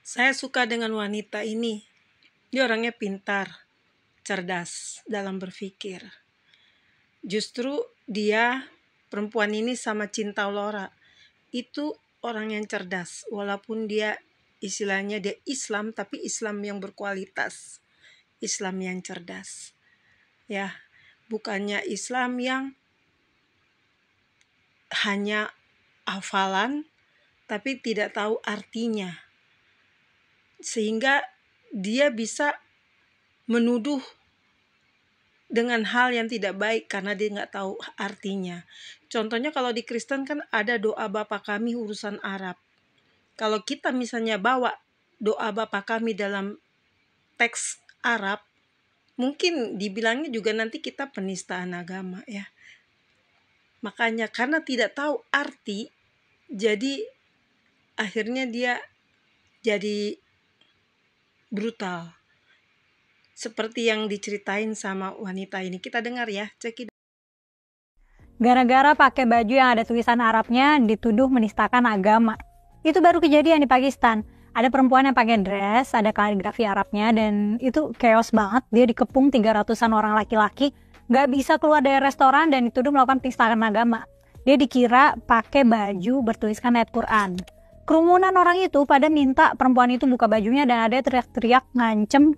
Saya suka dengan wanita ini. Dia orangnya pintar, cerdas dalam berpikir. Justru dia, perempuan ini sama Cinta Laura, itu orang yang cerdas. Walaupun dia istilahnya dia Islam, tapi Islam yang berkualitas. Islam yang cerdas. Ya, bukannya Islam yang hanya hafalan, tapi tidak tahu artinya. Sehingga dia bisa menuduh dengan hal yang tidak baik karena dia nggak tahu artinya. Contohnya kalau di Kristen kan ada doa Bapa kami urusan Arab. Kalau kita misalnya bawa doa Bapa kami dalam teks Arab, mungkin dibilangnya juga nanti kita penistaan agama ya. Makanya karena tidak tahu arti, jadi akhirnya dia jadi brutal. Seperti yang diceritain sama wanita ini. Kita dengar ya, cekidot. Gara-gara pakai baju yang ada tulisan Arabnya dituduh menistakan agama. Itu baru kejadian di Pakistan. Ada perempuan yang pakai dress, ada kaligrafi Arabnya, dan itu chaos banget. Dia dikepung 300-an orang laki-laki, gak bisa keluar dari restoran dan dituduh melakukan penistaan agama. Dia dikira pakai baju bertuliskan ayat Quran. Kerumunan orang itu pada minta perempuan itu buka bajunya dan ada teriak-teriak ngancem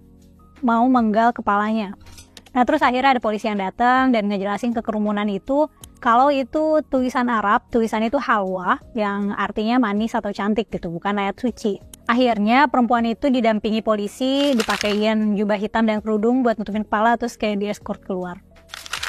mau menggal kepalanya. Nah terus akhirnya ada polisi yang datang dan ngejelasin ke kerumunan itu kalau itu tulisan Arab, tulisan itu Hawa yang artinya manis atau cantik gitu, bukan ayat suci. Akhirnya perempuan itu didampingi polisi, dipakein jubah hitam dan kerudung buat nutupin kepala, terus kayak di escort keluar.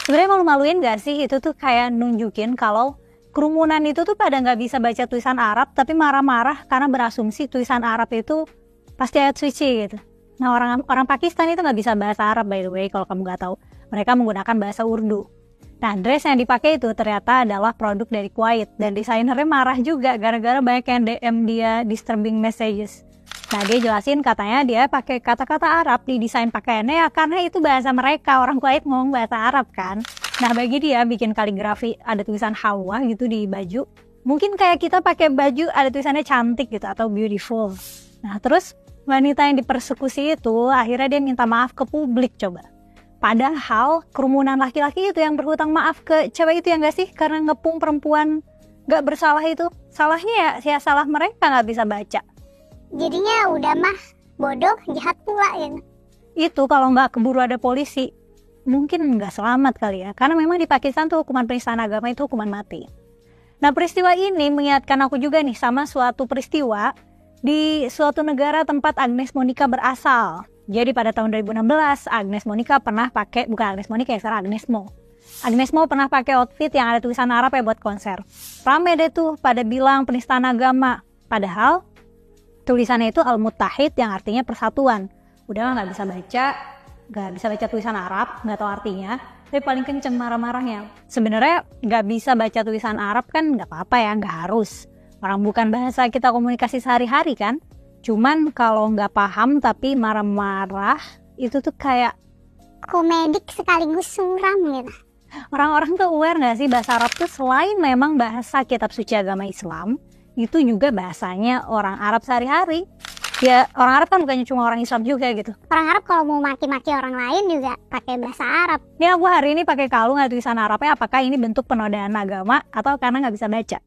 Sebenarnya malu-maluin gak sih? Itu tuh kayak nunjukin kalau kerumunan itu tuh pada nggak bisa baca tulisan Arab tapi marah-marah karena berasumsi tulisan Arab itu pasti ayat suci gitu. Nah orang Pakistan itu nggak bisa bahasa Arab by the way kalau kamu nggak tahu. Mereka menggunakan bahasa Urdu. Nah dress yang dipakai itu ternyata adalah produk dari Kuwait dan desainernya marah juga gara-gara banyak yang DM dia disturbing messages. Nah dia jelasin katanya dia pakai kata-kata Arab di desain pakaiannya ya karena itu bahasa mereka, orang Kuwait ngomong bahasa Arab kan. Nah bagi dia bikin kaligrafi ada tulisan Hawa gitu di baju, mungkin kayak kita pakai baju ada tulisannya cantik gitu atau beautiful. Nah terus wanita yang dipersekusi itu akhirnya dia minta maaf ke publik coba. Padahal kerumunan laki-laki itu yang berhutang maaf ke cewek itu ya nggak sih? Karena ngepung perempuan nggak bersalah itu. Salahnya ya salah mereka nggak bisa baca. Jadinya udah mah bodoh, jahat pula ya. Itu kalau nggak keburu ada polisi, mungkin nggak selamat kali ya. Karena memang di Pakistan tuh hukuman penistaan agama itu hukuman mati. Nah peristiwa ini mengingatkan aku juga nih sama suatu peristiwa di suatu negara tempat Agnes Monica berasal. Jadi pada tahun 2016 Agnes Monica pernah pakai, bukan Agnes Monica ya, sekarang Agnes Mo. Agnes Mo pernah pakai outfit yang ada tulisan Arab ya buat konser. Rame deh tuh pada bilang penistaan agama. Padahal tulisannya itu Al-Muttahid yang artinya persatuan. Udah nggak bisa baca tulisan Arab, nggak tahu artinya. Tapi paling kenceng marah-marahnya. Sebenarnya nggak bisa baca tulisan Arab kan nggak apa-apa ya, nggak harus. Orang bukan bahasa kita komunikasi sehari-hari kan. Cuman kalau nggak paham tapi marah-marah itu tuh kayak Komedik sekaligus suram gitu. Orang-orang tuh aware nggak sih bahasa Arab tuh selain memang bahasa kitab suci agama Islam, itu juga bahasanya orang Arab sehari-hari. Ya orang Arab kan bukannya cuma orang Islam juga gitu. Orang Arab kalau mau maki-maki orang lain juga pakai bahasa Arab. Ini aku hari ini pakai kalung ada tulisan Arabnya, apakah ini bentuk penodaan agama atau karena nggak bisa baca?